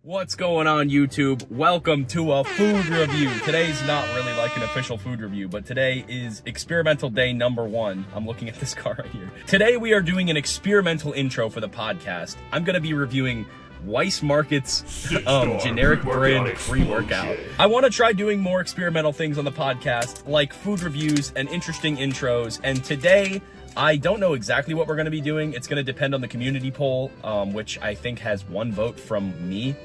What's going on, YouTube? Welcome to a food review. Today's not really like an official food review, but today is experimental day number 1. I'm looking at this car right here. Today we are doing an experimental intro for the podcast. I'm gonna be reviewing Weiss Market's generic brand pre-workout. I want to try doing more experimental things on the podcast, like food reviews and interesting intros, and today I don't know exactly what we're going to be doing. It's going to depend on the community poll, which I think has 1 vote from me.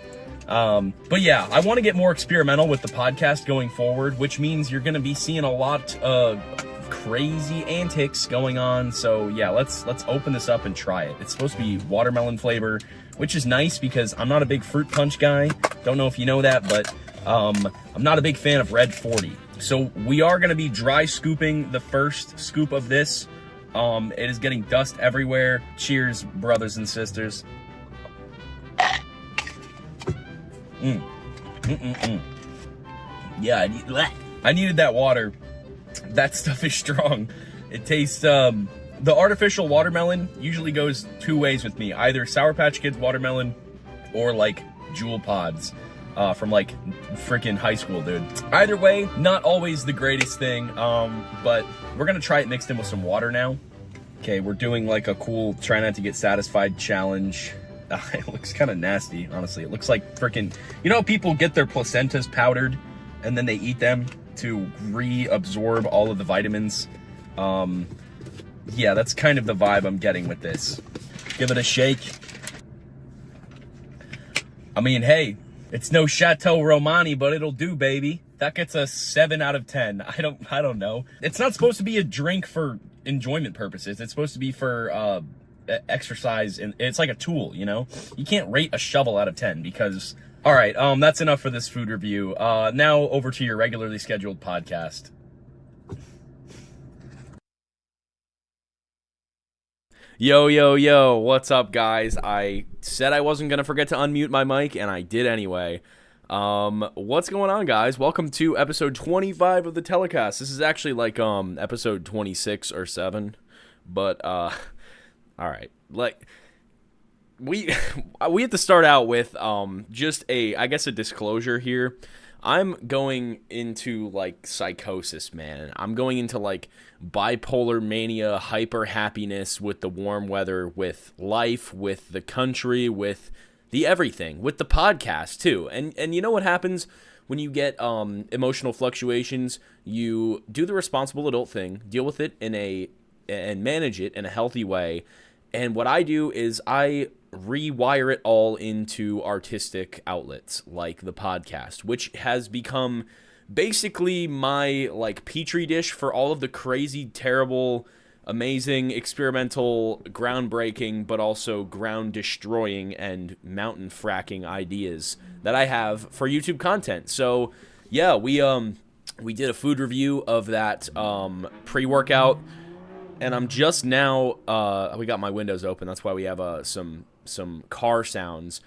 But yeah, I want to get more experimental with the podcast going forward, which means you're going to be seeing a lot of crazy antics going on. So yeah, let's open this up and try it. It's supposed to be watermelon flavor, which is nice because I'm not a big fruit punch guy. Don't know if you know that, but I'm not a big fan of Red 40. So we are going to be dry scooping the first scoop of this. It is getting dust everywhere. Cheers, brothers and sisters. Yeah, I needed that water. That stuff is strong. It tastes, the artificial watermelon usually goes 2 ways with me. Either Sour Patch Kids watermelon or like Jewel Pods from like freaking high school, dude. Either way, not always the greatest thing, but we're gonna try it mixed in with some water now. Okay, we're doing like a cool try not to get satisfied challenge. It looks kind of nasty, honestly. It looks like freaking, you know, people get their placentas powdered and then they eat them to reabsorb all of the vitamins. Yeah, that's kind of the vibe I'm getting with this. Give it a shake. I mean, hey, it's no Chateau Romani, but it'll do, baby. That gets a 7 out of 10. I don't know. It's not supposed to be a drink for enjoyment purposes. It's supposed to be for exercise, and it's like a tool, you know? You can't rate a shovel out of 10 because... All right, that's enough for this food review. Now over to your regularly scheduled podcast. Yo, what's up, guys? I said I wasn't gonna forget to unmute my mic, and I did anyway. What's going on, guys? Welcome to episode 25 of the Telecast. This is actually like episode 26 or 7, but all right, like we have to start out with just I guess a disclosure here. I'm going into like psychosis, man. I'm going into like bipolar mania, hyper happiness with the warm weather, with life, with the country, with the everything, with the podcast too. And you know what happens when you get emotional fluctuations? You do the responsible adult thing, deal with it and manage it in a healthy way. And what I do is I rewire it all into artistic outlets like the podcast, which has become basically my like petri dish for all of the crazy, terrible, amazing, experimental, groundbreaking, but also ground destroying and mountain fracking ideas that I have for YouTube content. So yeah, we did a food review of that pre-workout, and I'm just now we got my windows open. That's why we have some car sounds.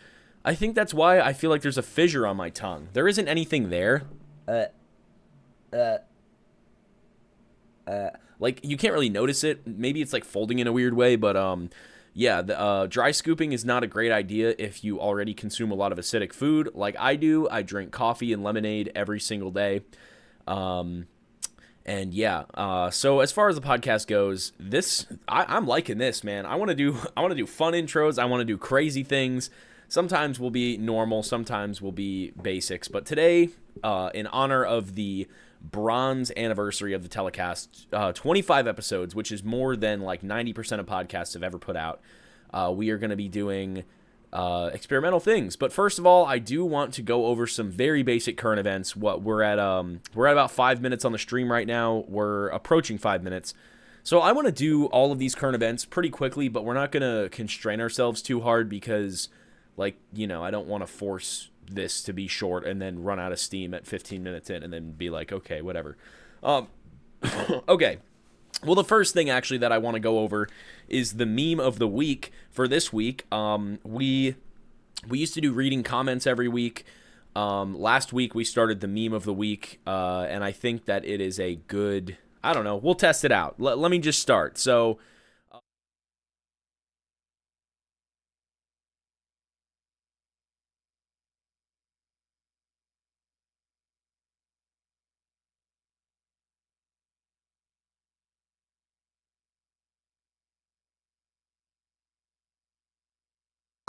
I think that's why I feel like there's a fissure on my tongue. There isn't anything there. Like, you can't really notice it. Maybe it's like folding in a weird way, but yeah, the dry scooping is not a great idea if you already consume a lot of acidic food like I do. I drink coffee and lemonade every single day. And yeah, so as far as the podcast goes, I'm liking this, man. I want to do fun intros. I want to do crazy things. Sometimes we'll be normal, sometimes we'll be basics. But today, in honor of the bronze anniversary of the Telecast, 25 episodes, which is more than like 90% of podcasts have ever put out, we are going to be doing experimental things. But first of all, I do want to go over some very basic current events. We're at about 5 minutes on the stream right now. We're approaching 5 minutes. So I want to do all of these current events pretty quickly, but we're not going to constrain ourselves too hard because, like, you know, I don't want to force this to be short and then run out of steam at 15 minutes in and then be like, okay, whatever. Okay. Well, the first thing actually that I want to go over is the meme of the week for this week. We used to do reading comments every week. Last week we started the meme of the week, and I think that it is a good, I don't know, we'll test it out. Let me just start. So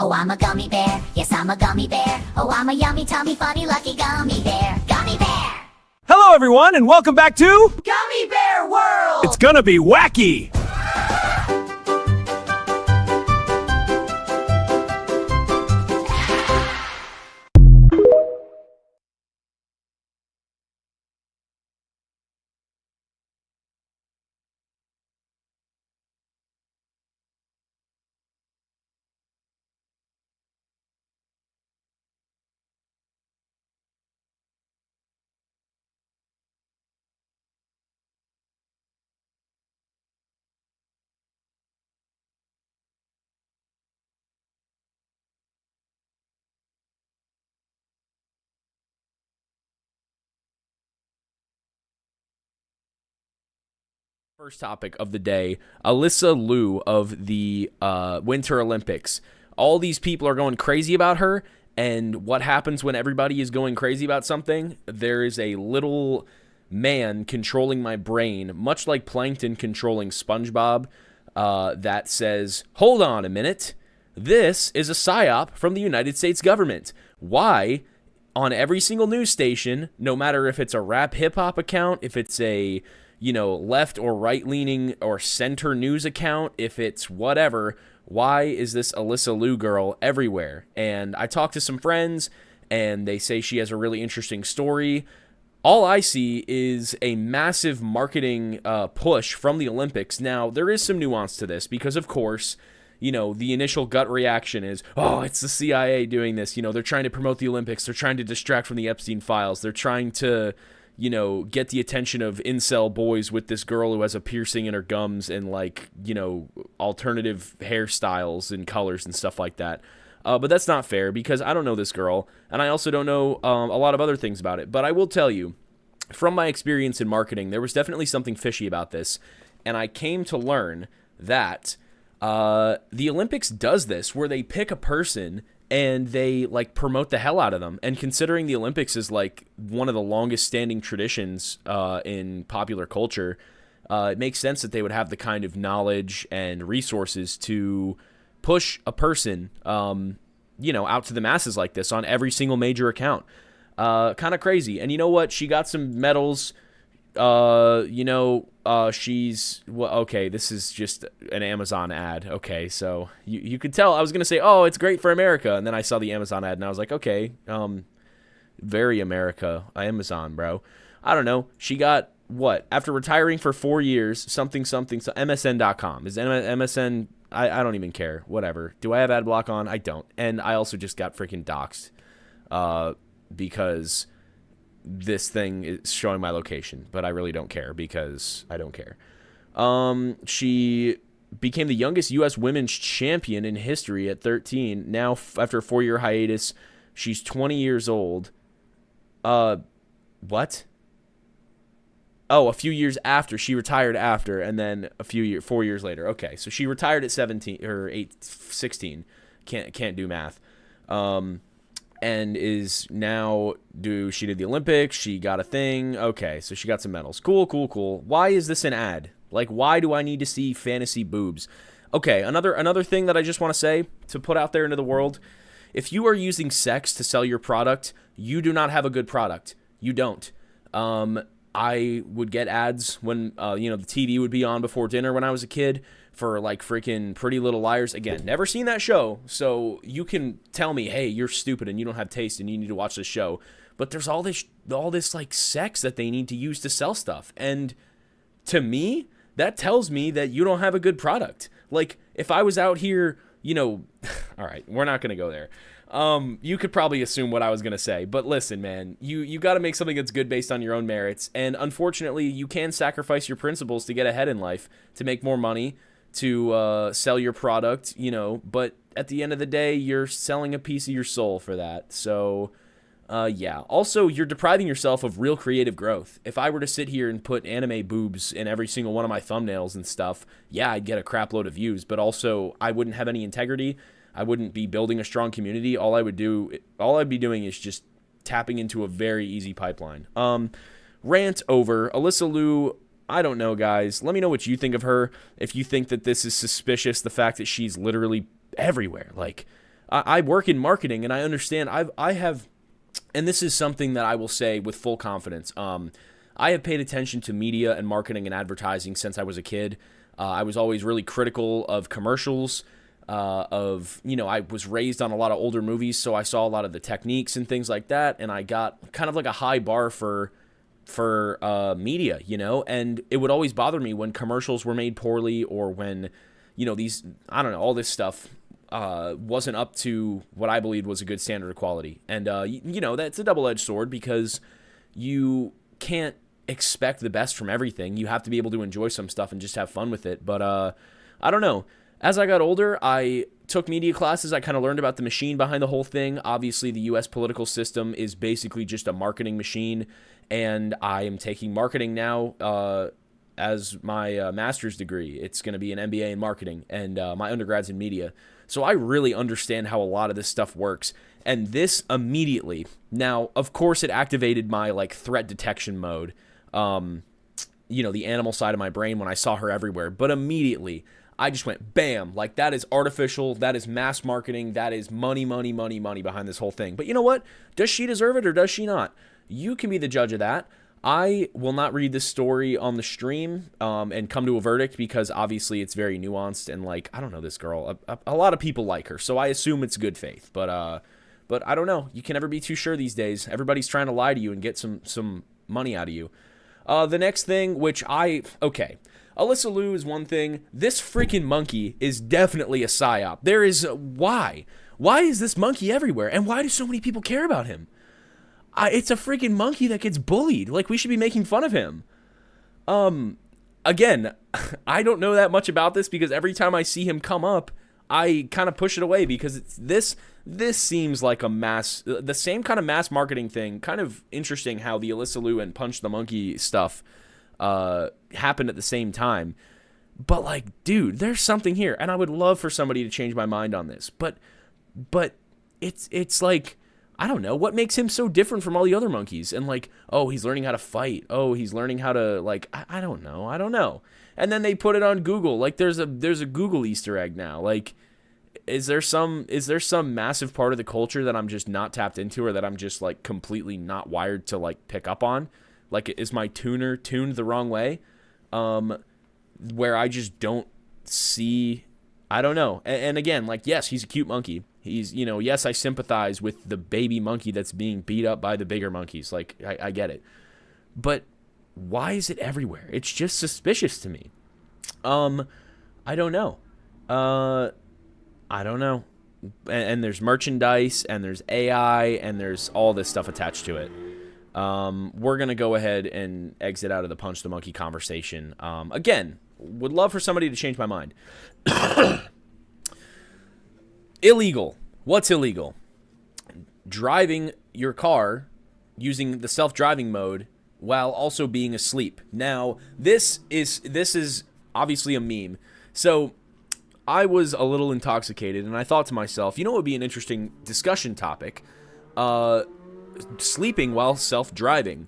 Oh, I'm a gummy bear. Yes, I'm a gummy bear. Oh, I'm a yummy, tummy, funny, lucky gummy bear. Gummy bear. Hello, everyone, and welcome back to Gummy Bear World. It's Gonna Be Wacky! First topic of the day, Alysa Liu of the Winter Olympics. All these people are going crazy about her, and what happens when everybody is going crazy about something? There is a little man controlling my brain, much like Plankton controlling SpongeBob, that says, hold on a minute, this is a psyop from the United States government. Why? On every single news station, no matter if it's a rap hip-hop account, if it's a left or right-leaning or center news account, if it's whatever, why is this Alysa Liu girl everywhere? And I talked to some friends, and they say she has a really interesting story. All I see is a massive marketing push from the Olympics. Now, there is some nuance to this, because, of course, the initial gut reaction is, oh, it's the CIA doing this. They're trying to promote the Olympics. They're trying to distract from the Epstein files. They're trying to get the attention of incel boys with this girl who has a piercing in her gums and alternative hairstyles and colors and stuff like that. But that's not fair, because I don't know this girl, and I also don't know a lot of other things about it. But I will tell you, from my experience in marketing, there was definitely something fishy about this, and I came to learn that the Olympics does this, where they pick a person and they promote the hell out of them. And considering the Olympics is one of the longest standing traditions in popular culture, it makes sense that they would have the kind of knowledge and resources to push a person, out to the masses like this on every single major account. Kind of crazy. And you know what? She got some medals. She's, well, okay, this is just an Amazon ad. Okay, so you could tell I was going to say, oh, it's great for America. And then I saw the Amazon ad and I was like, okay, very America, Amazon, bro. I don't know. She got what? After retiring for 4 years, something, so MSN.com. Is MSN, I don't even care. Whatever. Do I have ad block on? I don't. And I also just got freaking doxxed, because this thing is showing my location, but I really don't care, because I don't care. She became the youngest U.S. women's champion in history at 13. Now, after a 4-year hiatus, she's 20 years old. What? Oh, a few years after. She retired after, and then 4 years later. Okay, so she retired at 16. Can't do math. And is now, she did the Olympics, she got a thing. Okay, so she got some medals. Cool. Why is this an ad? Why do I need to see fantasy boobs? Okay, another thing that I just want to say, to put out there into the world, if you are using sex to sell your product, you do not have a good product. You don't. I would get ads when, the TV would be on before dinner when I was a kid, for freaking Pretty Little Liars. Again, never seen that show, so you can tell me, hey, you're stupid and you don't have taste and you need to watch this show. But there's all this sex that they need to use to sell stuff, and to me, that tells me that you don't have a good product. If I was out here, all right, we're not gonna go there. You could probably assume what I was gonna say, but listen, man, you got to make something that's good based on your own merits, and unfortunately, you can sacrifice your principles to get ahead in life, to make more money, to sell your product, but at the end of the day, you're selling a piece of your soul for that. So, yeah. Also, you're depriving yourself of real creative growth. If I were to sit here and put anime boobs in every single one of my thumbnails and stuff, yeah, I'd get a crap load of views, but also I wouldn't have any integrity. I wouldn't be building a strong community. All I'd be doing is just tapping into a very easy pipeline. Rant over. Alysa Liu, I don't know, guys. Let me know what you think of her. If you think that this is suspicious, the fact that she's literally everywhere. I work in marketing, and I understand. I have, and this is something that I will say with full confidence. I have paid attention to media and marketing and advertising since I was a kid. I was always really critical of commercials. I was raised on a lot of older movies, so I saw a lot of the techniques and things like that, and I got kind of like a high bar for media, and it would always bother me when commercials were made poorly, or when, all this stuff wasn't up to what I believed was a good standard of quality. And, that's a double-edged sword, because you can't expect the best from everything. You have to be able to enjoy some stuff and just have fun with it. But I don't know. As I got older, I took media classes. I kind of learned about the machine behind the whole thing. Obviously, the U.S. political system is basically just a marketing machine, and I am taking marketing now as my master's degree. It's going to be an MBA in marketing, and my undergrad's in media. So I really understand how a lot of this stuff works. And this immediately, now, of course, it activated my threat detection mode, the animal side of my brain when I saw her everywhere. But immediately, I just went, bam, that is artificial, that is mass marketing, that is money, money, money, money behind this whole thing. But you know what? Does she deserve it or does she not? You can be the judge of that. I will not read this story on the stream and come to a verdict, because obviously it's very nuanced, and I don't know this girl. A lot of people like her, so I assume it's good faith. But I don't know. You can never be too sure these days. Everybody's trying to lie to you and get some money out of you. The next thing, Alysa Liu is one thing. This freaking monkey is definitely a psyop. Why? Why is this monkey everywhere? And why do so many people care about him? It's a freaking monkey that gets bullied. We should be making fun of him. Again, I don't know that much about this, because every time I see him come up, I kind of push it away, because this seems like the same kind of mass marketing thing. Kind of interesting how the Alysa Liu and Punch the Monkey stuff happened at the same time. But dude, there's something here, and I would love for somebody to change my mind on this. But it's I don't know, what makes him so different from all the other monkeys? And he's learning how to fight. Oh, he's learning how to I don't know. And then they put it on Google. There's a Google Easter egg now. Is there some massive part of the culture that I'm just not tapped into, or that I'm just completely not wired to pick up on? Is my tuner tuned the wrong way? Where I just don't see, I don't know. And again, yes, he's a cute monkey. He's, yes, I sympathize with the baby monkey that's being beat up by the bigger monkeys. I get it. But why is it everywhere? It's just suspicious to me. I don't know. I don't know. And there's merchandise, and there's AI, and there's all this stuff attached to it. We're going to go ahead and exit out of the Punch the Monkey conversation. Again, would love for somebody to change my mind. Illegal. What's illegal? Driving your car using the self-driving mode while also being asleep. Now, this is obviously a meme. So I was a little intoxicated, and I thought to myself, what would be an interesting discussion topic? Sleeping while self-driving.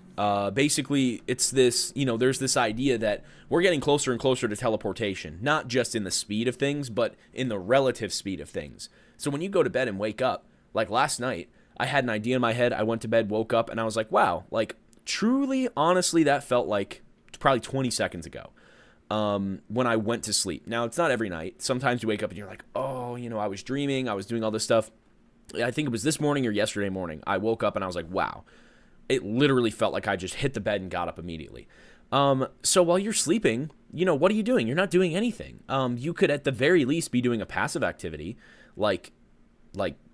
Basically, it's this, there's this idea that we're getting closer and closer to teleportation, not just in the speed of things, but in the relative speed of things. So when you go to bed and wake up, last night, I had an idea in my head. I went to bed, woke up, and I was like, wow, truly, honestly, that felt like probably 20 seconds ago. When I went to sleep. Now, it's not every night. Sometimes you wake up and you're like, oh, I was dreaming, I was doing all this stuff. I think it was this morning or yesterday morning. I woke up and I was like, wow. It literally felt like I just hit the bed and got up immediately. So while you're sleeping, what are you doing? You're not doing anything. You could at the very least be doing a passive activity, like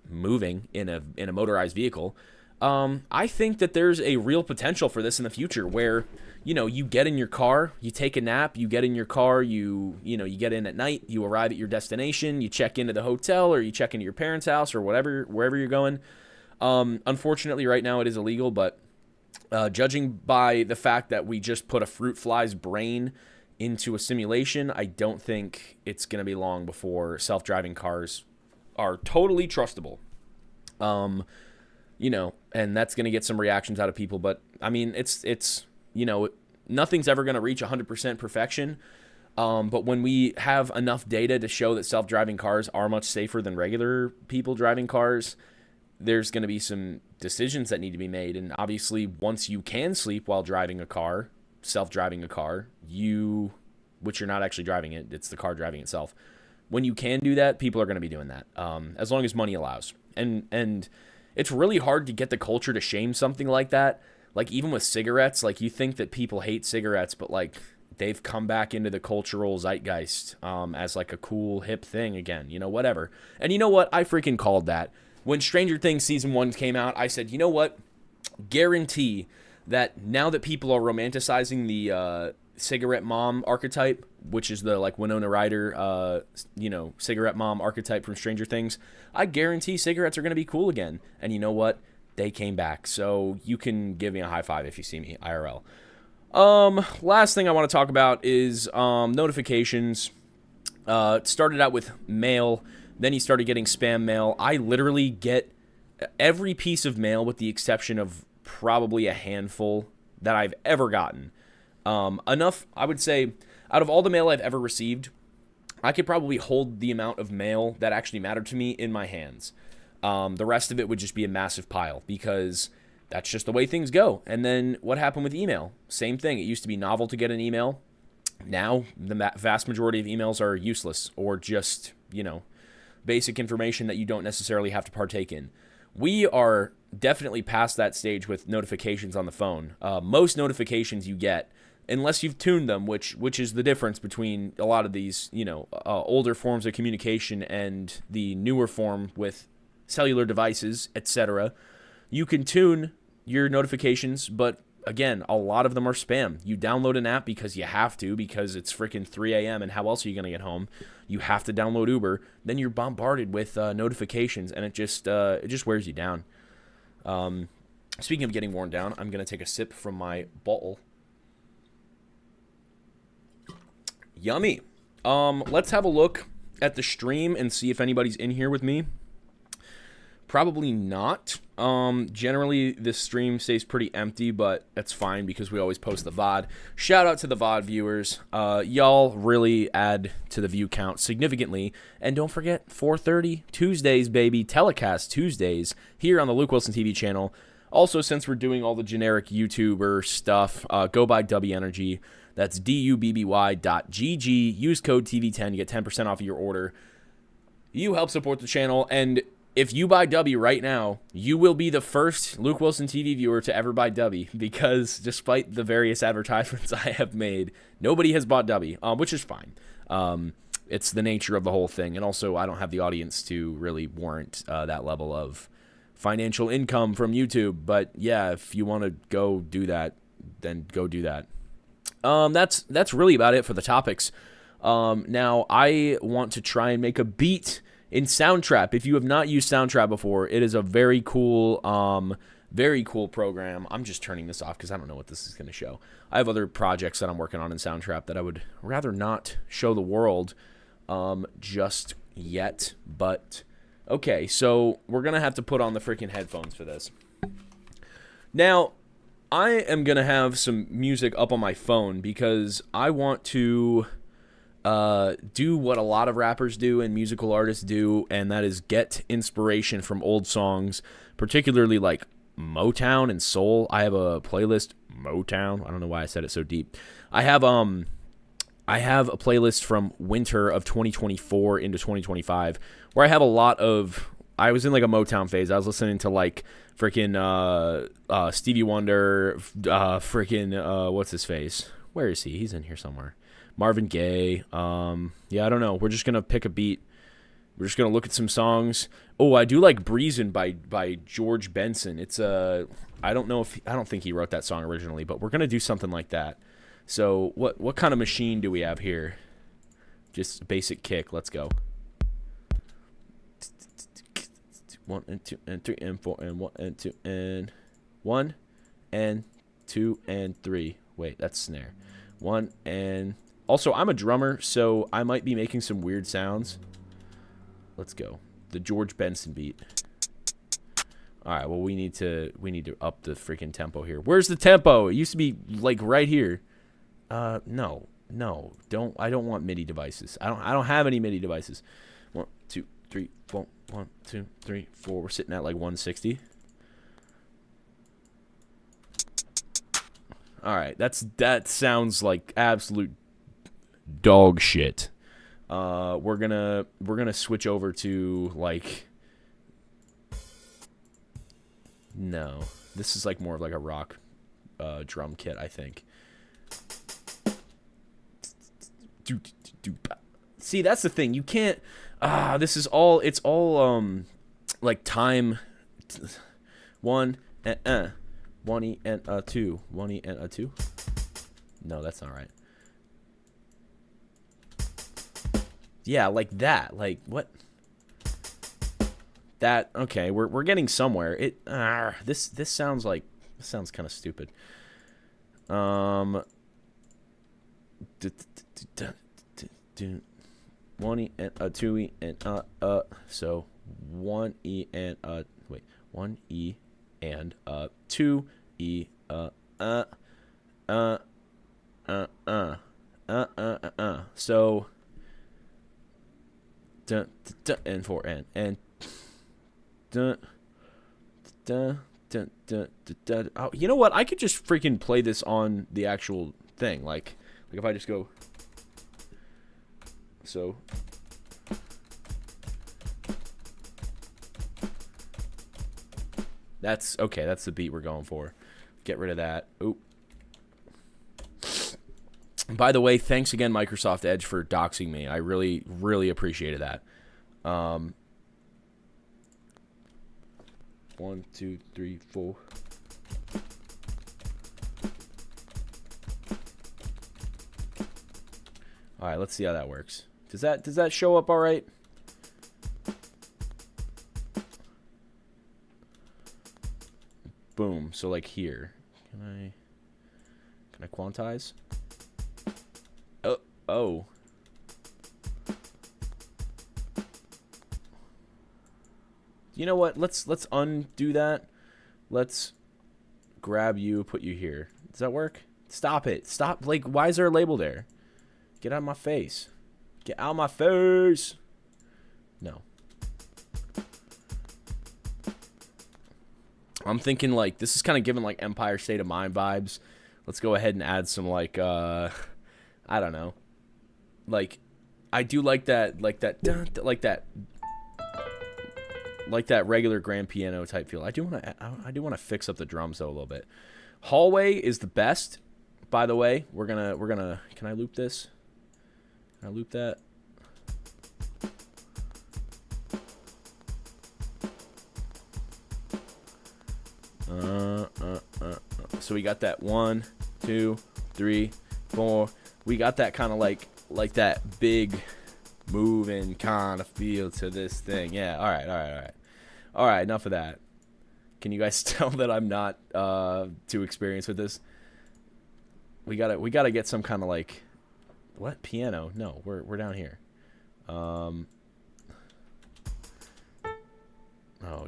moving in a motorized vehicle. I think that there's a real potential for this in the future, where you get in your car, you take a nap, you get in your car, you get in at night, you arrive at your destination, you check into the hotel, or you check into your parents' house, or wherever you're going. Unfortunately, right now it is illegal, but judging by the fact that we just put a fruit fly's brain into a simulation, I don't think it's going to be long before self-driving cars are totally trustable. And that's going to get some reactions out of people, but I mean, it's nothing's ever going to reach 100% perfection. But when we have enough data to show that self-driving cars are much safer than regular people driving cars, there's going to be some decisions that need to be made. And obviously, once you can sleep while driving a car, self-driving a car, which you're not actually driving it, it's the car driving itself. When you can do that, people are going to be doing that, as long as money allows. And it's really hard to get the culture to shame something like that. Like, even with cigarettes, like, you think that people hate cigarettes, but, like, they've come back into the cultural zeitgeist as, like, a cool, hip thing again, whatever. And you know what? I freaking called that. When Stranger Things Season 1 came out, I said, you know what? Guarantee that now that people are romanticizing the cigarette mom archetype, which is the, like, Winona Ryder, cigarette mom archetype from Stranger Things, I guarantee cigarettes are going to be cool again. And you know what? They came back. So you can give me a high five if you see me, IRL. Last thing I want to talk about is notifications. It started out with mail. Then you started getting spam mail. I literally get every piece of mail with the exception of probably a handful that I've ever gotten. Enough, I would say, out of all the mail I've ever received, I could probably hold the amount of mail that actually mattered to me in my hands. The rest of it would just be a massive pile because that's just the way things go. And then what happened with email? Same thing. It used to be novel to get an email. Now, the vast majority of emails are useless or just, basic information that you don't necessarily have to partake in. We are definitely past that stage with notifications on the phone. Most notifications you get, unless you've tuned them, which is the difference between a lot of these, older forms of communication and the newer form with cellular devices, etc. You can tune your notifications, but again, a lot of them are spam. You download an app because you have to, because it's freaking 3 a.m. and how else are you going to get home? You have to download Uber. Then you're bombarded with notifications, and it just wears you down. Speaking of getting worn down, I'm going to take a sip from my bottle. Yummy. Let's have a look at the stream and see if anybody's in here with me. Probably not. Generally, this stream stays pretty empty, but that's fine because we always post the VOD. Shout out to the VOD viewers. Y'all really add to the view count significantly. And don't forget, 4:30 Tuesdays, baby. Telecast Tuesdays here on the Luke Wilson TV channel. Also, since we're doing all the generic YouTuber stuff, go by W Energy. That's DUBBY.GG. Use code TV10 to get 10% off of your order. You help support the channel, and if you buy W right now, you will be the first Luke Wilson TV viewer to ever buy W, because despite the various advertisements I have made, nobody has bought W, which is fine. It's the nature of the whole thing, and also I don't have the audience to really warrant that level of financial income from YouTube. But yeah, if you want to go do that, then go do that. That's really about it for the topics. Now, I want to try and make a beat in Soundtrap. If you have not used Soundtrap before, it is a very cool program. I'm just turning this off because I don't know what this is going to show. I have other projects that I'm working on in Soundtrap that I would rather not show the world just yet. But, okay, so we're going to have to put on the freaking headphones for this. Now, I am going to have some music up on my phone because I want to do what a lot of rappers do and musical artists do, and that is get inspiration from old songs, particularly like Motown and soul. I have a playlist, Motown. I don't know why I said it so deep. I have a playlist from winter of 2024 into 2025 where I have a lot of, I was in like a Motown phase. I was listening to like freaking Stevie Wonder, what's his face? Where is he? He's in here somewhere. Marvin Gaye. Yeah, I don't know. We're just going to pick a beat. We're just going to look at some songs. Oh, I do like Breezin' by George Benson. It's I don't think he wrote that song originally, but we're going to do something like that. So what kind of machine do we have here? Just a basic kick. Let's go. 1 and 2 and 3 and 4 and 1 and 2 and 1 and 2 and 3. Wait, that's snare. 1 and... Also, I'm a drummer, so I might be making some weird sounds. Let's go. The George Benson beat. All right, well, we need to up the freaking tempo here. Where's the tempo? It used to be, like, right here. No. No, don't. I don't want MIDI devices. I don't have any MIDI devices. 1, 2, 3, 4. 1, 2, 3, 4. We're sitting at like 160. All right, that sounds like absolute dog shit. We're gonna switch over to like. No, this is like more of like a rock drum kit, I think. See, that's the thing. You can't. This is all. It's all like time. 1 and 1E and a 2. 1E and a 2. No, that's not right. Yeah, like that. Like what? That okay? We're getting somewhere. This sounds like kind of stupid. 1E and a 2E and so 1E and 1E and 2E so and 4 and oh, you know what? I could just freaking play this on the actual thing. Like if I just go. So. That's okay. That's the beat we're going for. Get rid of that. Oop. By the way, thanks again, Microsoft Edge, for doxing me. I really, really appreciated that. 1, 2, 3, 4. All right, let's see how that works. Does that show up all right? Boom. So like here. Can I quantize? Oh. You know what? Let's undo that. Let's grab you, put you here. Does that work? Stop it. Stop. Like, why is there a label there? Get out of my face. Get out of my face. No. I'm thinking like this is kind of giving like Empire State of Mind vibes. Let's go ahead and add some like I don't know. Like I do like that like that regular grand piano type feel. I do want to fix up the drums though a little bit. Hallway is the best. By the way, we're gonna can I loop this? Can I loop that? So we got that 1, 2, 3, 4. We got that kind of like that big moving kind of feel to this thing. Yeah. All right. Enough of that. Can you guys tell that I'm not too experienced with this? We gotta get some kind of like what piano? No, we're down here. Oh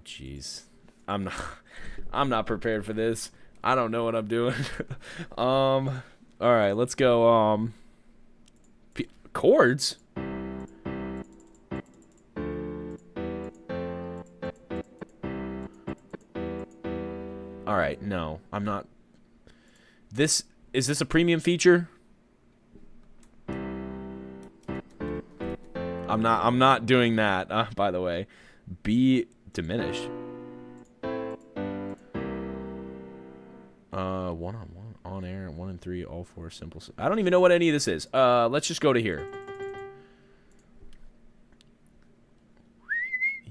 jeez. I'm not prepared for this. I don't know what I'm doing. All right, let's go. Chords. All right, no, I'm not. Is this a premium feature? I'm not doing that. By the way, B diminished. 1-on-1 on air, 1 and 3, all 4 simple. I don't even know what any of this is. Let's just go to here.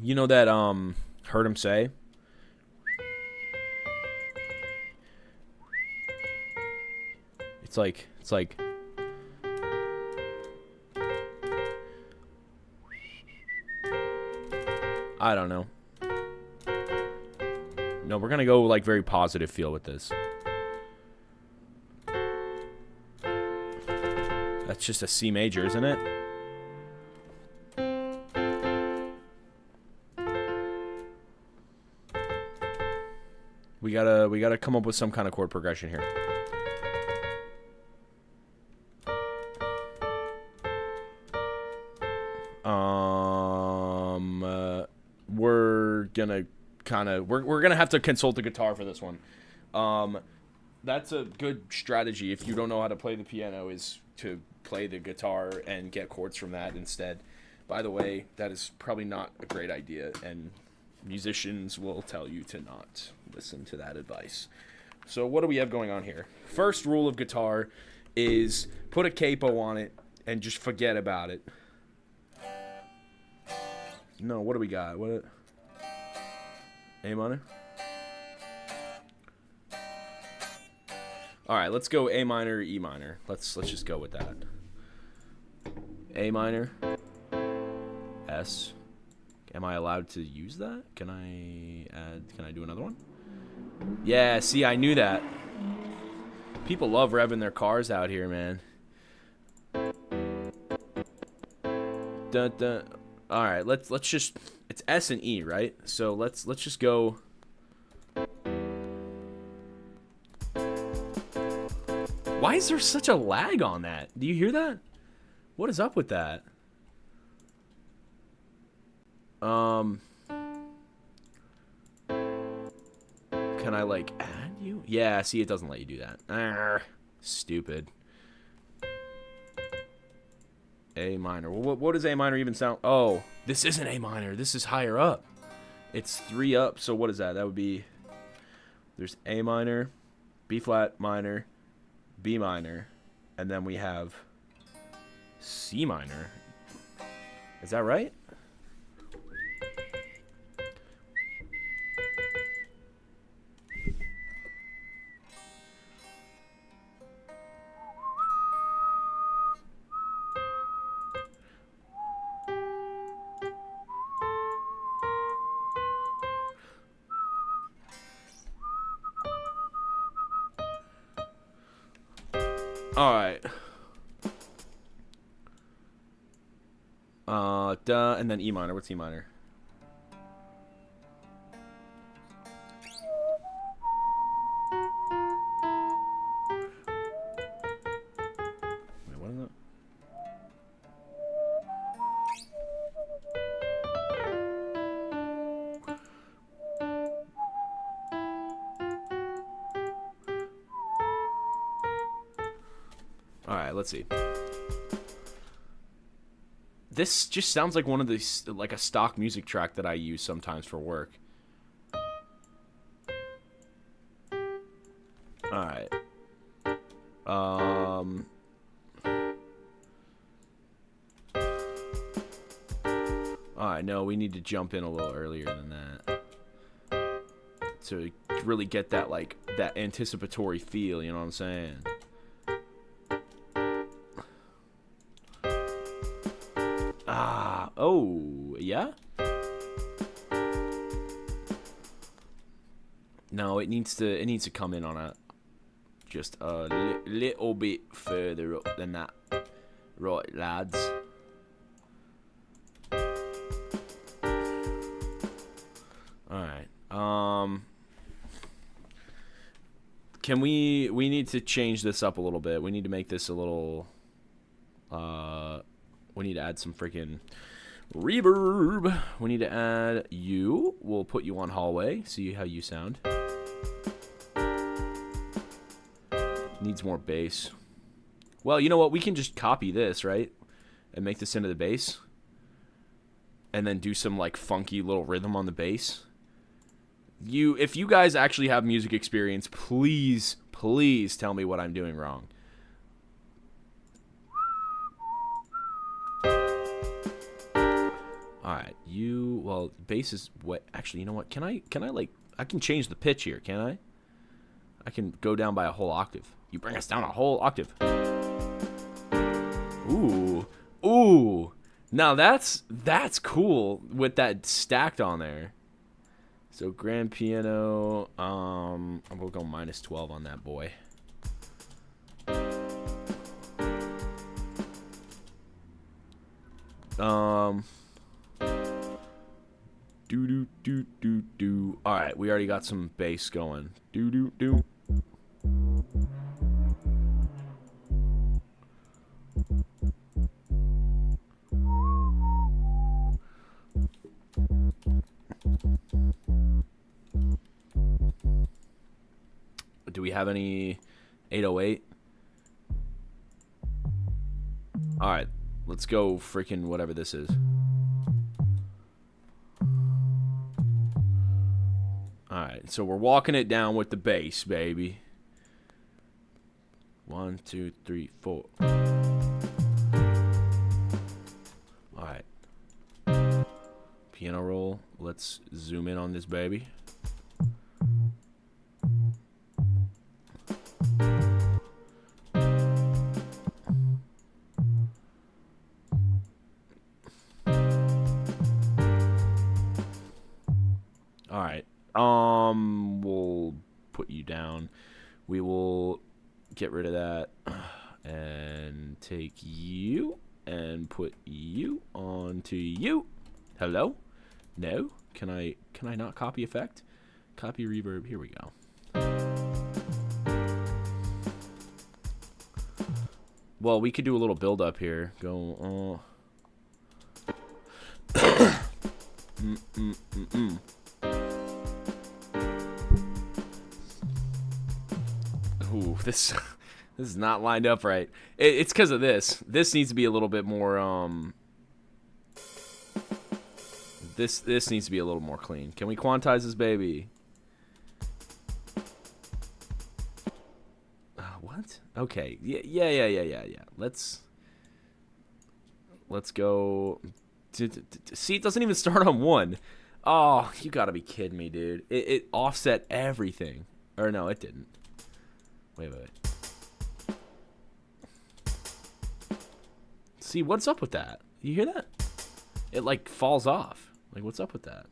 You know that heard him say. It's like I don't know. No, we're gonna go like very positive feel with this. That's just a C major, isn't it? We gotta come up with some kind of chord progression here. gonna we're gonna have to consult the guitar for this one. That's a good strategy if you don't know how to play the piano, is to play the guitar and get chords from that instead. By the way, that is probably not a great idea, and musicians will tell you to not listen to that advice. So what do we have going on here? First rule of guitar is put a capo on it and just forget about it. No, what do we got? What? A minor? All right, let's go A minor, E minor. Let's just go with that. A minor, S. Am I allowed to use that? Can I do another one? Yeah, see, I knew that. People love revving their cars out here, man. Dun, dun. All right, let's just, it's S and E, right? So let's just go. Why is there such a lag on that? Do you hear that? What is up with that? Can I like add you? Yeah, see, it doesn't let you do that. Arrgh, stupid. A minor. Well, what does A minor even sound? Oh, this isn't A minor. This is higher up. It's 3 up. So what is that? That would be, there's A minor, B flat minor, B minor, and then we have C minor. Is that right? All right. Duh, and then E minor. What's E minor? Wait, what is it? All right, let's see. This just sounds like one of these, like a stock music track that I use sometimes for work. All right. All right, no, we need to jump in a little earlier than that to really get that, like, that anticipatory feel, you know what I'm saying? Oh, yeah? No, it needs to come in on a just a little bit further up than that. Right, lads. Alright. Can we need to change this up a little bit. We need to make this a little we need to add some freaking reverb. We need to add you. We'll put you on hallway. See how you sound. Needs more bass. Well, you know what? We can just copy this, right? And make this into the bass. And then do some like funky little rhythm on the bass. If you guys actually have music experience, please tell me what I'm doing wrong. Alright, well, bass is what, actually, you know what, can I like, I can change the pitch here, can I? I can go down by a whole octave. You bring us down a whole octave. Ooh, now that's cool with that stacked on there. So grand piano, we'll go -12 on that boy. Do. All right, we already got some bass going. Do. we have any 808? All right, let's go freaking whatever this is. All right, so we're walking it down with the bass, baby. 1, 2, 3, 4. All right. Piano roll. Let's zoom in on this baby. All right. We'll put you down. We will get rid of that and take you and put you onto you. Hello? No? Can I not copy effect? Copy reverb. Here we go. Well, we could do a little build up here. Go Ooh, this is not lined up right. It's because of this. This needs to be a little bit more This needs to be a little more clean. Can we quantize this baby? What? Okay. Yeah. Let's go. See, it doesn't even start on 1. Oh, you gotta be kidding me, dude. It offset everything. Or no, it didn't. Wait. See, what's up with that? You hear that? It like falls off. Like, what's up with that?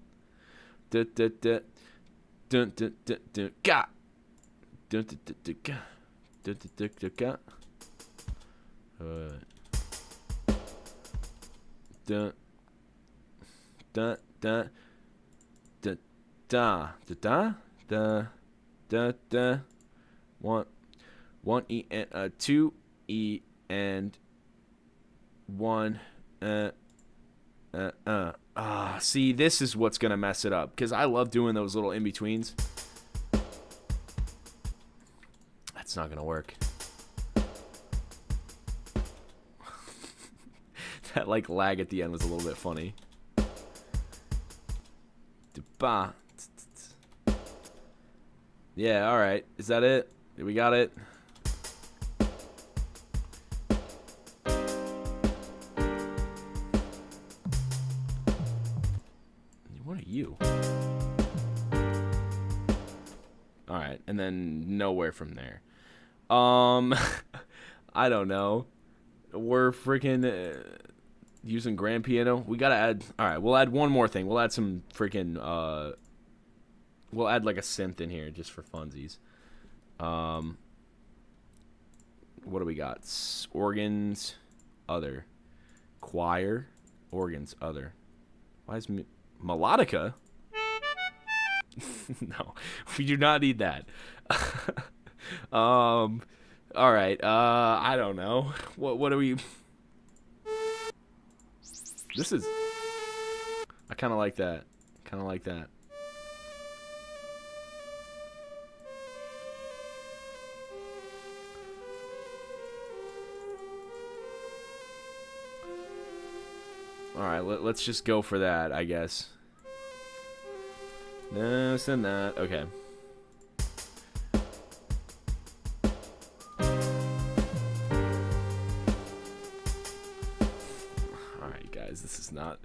Dun dun dun dun dun dun dun ga. Dun dun dun dun ga. Dun dun dun dun ga. Dun dun dun dun da da da da da. 1 E and 2 E and 1 see, this is what's gonna mess it up, because I love doing those little in-betweens. That's not gonna work. That like lag at the end was a little bit funny. Yeah, alright. Is that it? We got it? What are you? Alright, and then nowhere from there. I don't know. We're freaking using grand piano. We gotta add. Alright, we'll add one more thing. We'll add some freaking we'll add like a synth in here just for funsies. What do we got? Organs, other. Choir, organs, other. Why is melodica? No, we do not need that. All right. I don't know. What do we? This is. I kind of like that. Kind of like that. All right, let's just go for that, I guess. No, send that. Okay. All right, guys, this is not.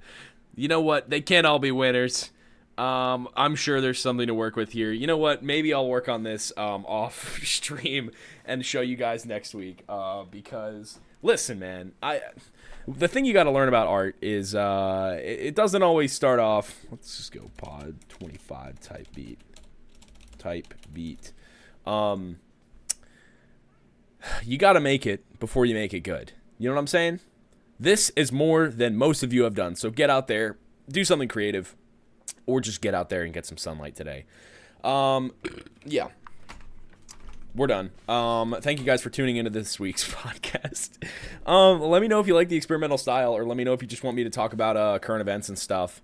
You know what? They can't all be winners. I'm sure there's something to work with here. You know what? Maybe I'll work on this off stream and show you guys next week. Because listen, man, the thing you got to learn about art is it doesn't always start off. Let's just go pod 25 type beat. You got to make it before you make it good. You know what I'm saying? This is more than most of you have done. So get out there, do something creative, or just get out there and get some sunlight today. Yeah. We're done. Thank you guys for tuning into this week's podcast. Let me know if you like the experimental style, or let me know if you just want me to talk about current events and stuff.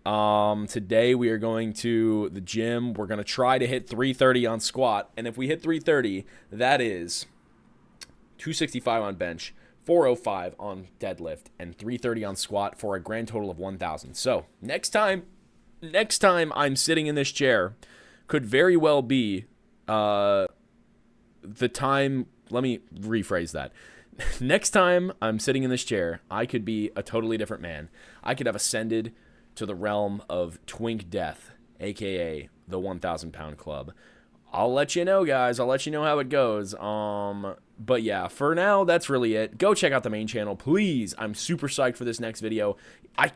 Today we are going to the gym. We're going to try to hit 330 on squat. And if we hit 330, that is 265 on bench, 405 on deadlift, and 330 on squat for a grand total of 1,000. So next time I'm sitting in this chair could very well be the time. Let me rephrase that. Next time I'm sitting in this chair, I could be a totally different man. I could have ascended to the realm of Twink Death, aka the 1,000 pound club. I'll let you know, guys. I'll let you know how it goes. But yeah, for now, that's really it. Go check out the main channel, please. I'm super psyched for this next video. I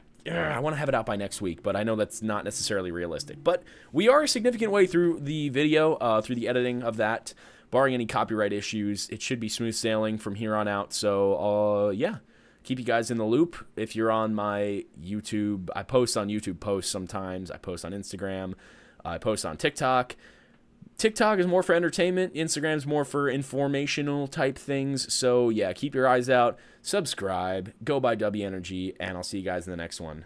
want to have it out by next week, but I know that's not necessarily realistic. But we are a significant way through the video, through the editing of that. Barring any copyright issues, it should be smooth sailing from here on out. So, yeah. Keep you guys in the loop. If you're on my YouTube, I post on YouTube posts sometimes. I post on Instagram. I post on TikTok. TikTok is more for entertainment. Instagram's more for informational type things. So, yeah, keep your eyes out. Subscribe. Go by W Energy. And I'll see you guys in the next one.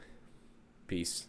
Peace.